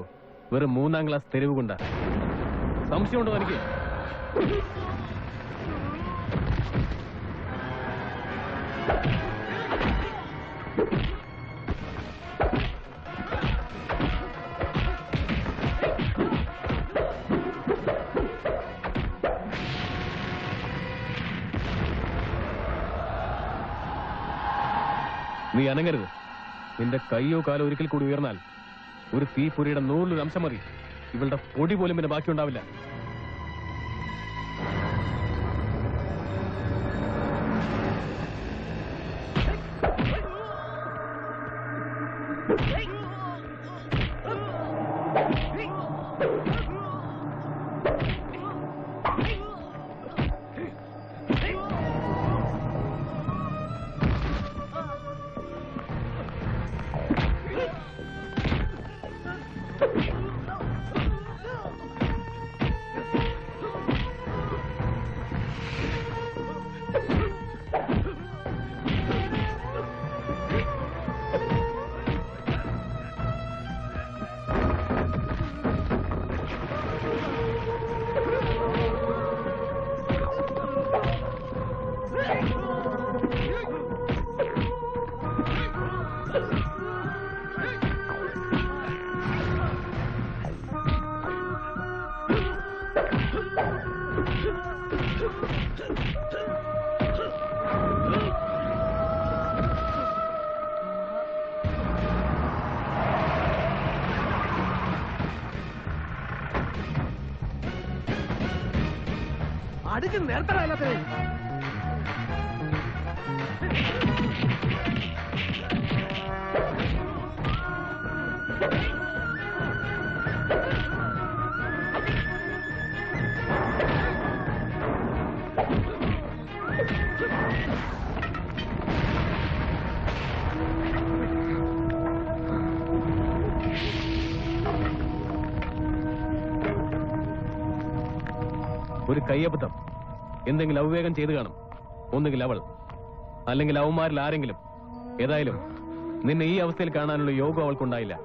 വെറും 3ാം ക്ലാസ് തെരുവ് ഗുണ്ട. സംശയമുണ്ടോ എനിക്ക്? നീ അനങ്ങരുത്. നിന്റെ കൈയോ കാലോ ഒരിക്കൽ കൂടി ഉയർന്നാൽ ഒരു തീപ്പൊരിയുടെ 100 അംശം മതി. ഇവളുടെ പൊടി പോലും പിന്നെ ബാക്കിയുണ്ടാവില്ല. ഇടിച്ച് നേരത്തെ എല്ലാത്തിനും. ഒരു കയ്യബദ്ധം, എന്തെങ്കിലും അവിവേകം ചെയ്തു കാണും. ഒന്നുകിൽ അവൾ, അല്ലെങ്കിൽ അവന്മാരിൽ ആരെങ്കിലും. ഏതായാലും നിന്നെ ഈ അവസ്ഥയിൽ കാണാനുള്ള യോഗം അവൾക്കുണ്ടായില്ല.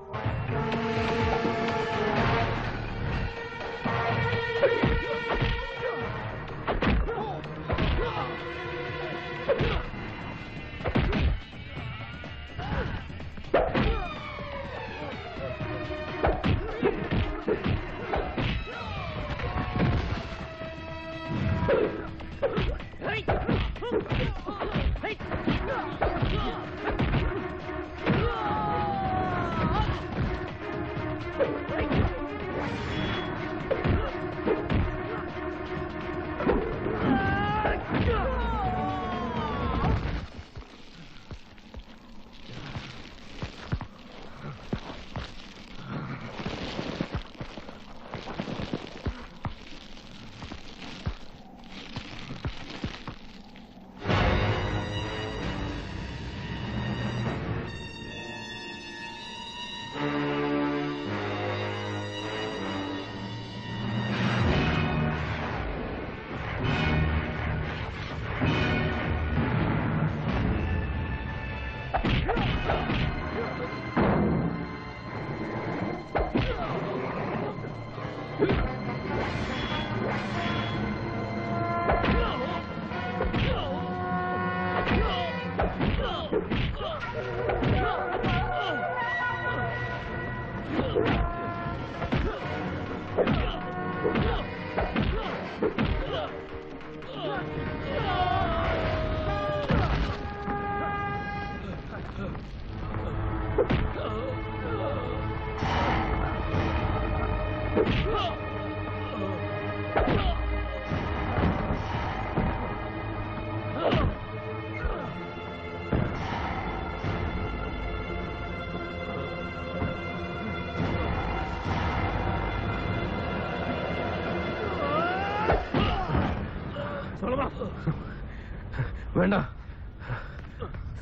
വേണ്ട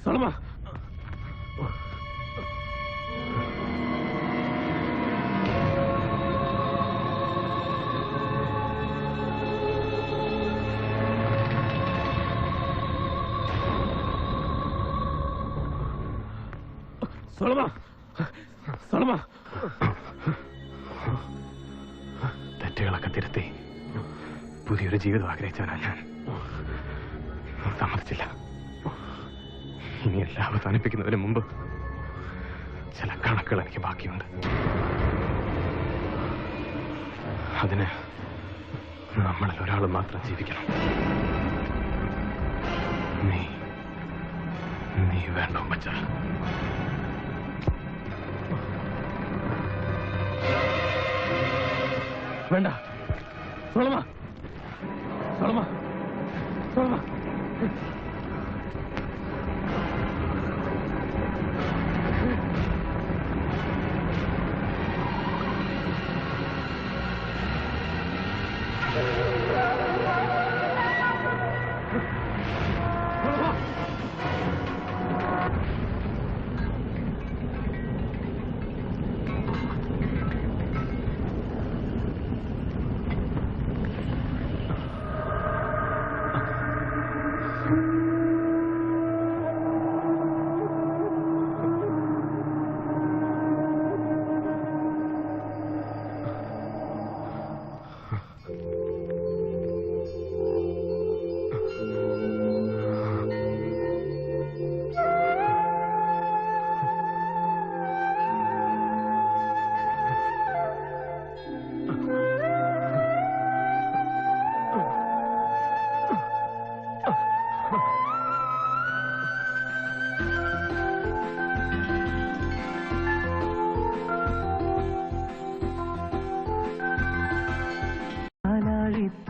സളമ, സളമ, സളമ. തെറ്റുകളൊക്കെ തിരുത്തി പുതിയൊരു ജീവിതം ആഗ്രഹിച്ചവനാണ് ഞാൻ. സമ്മതിച്ചില്ല. ഇനി എല്ലാം അവസാനിപ്പിക്കുന്നതിന് മുമ്പ് ചില കണക്കുകൾ എനിക്ക് ബാക്കിയുണ്ട്. അതിന് നമ്മളിൽ ഒരാൾ മാത്രം ജീവിക്കണം. നീ വേണ്ട മച്ച. വേണ്ട സളമ, സളമ, സളമ.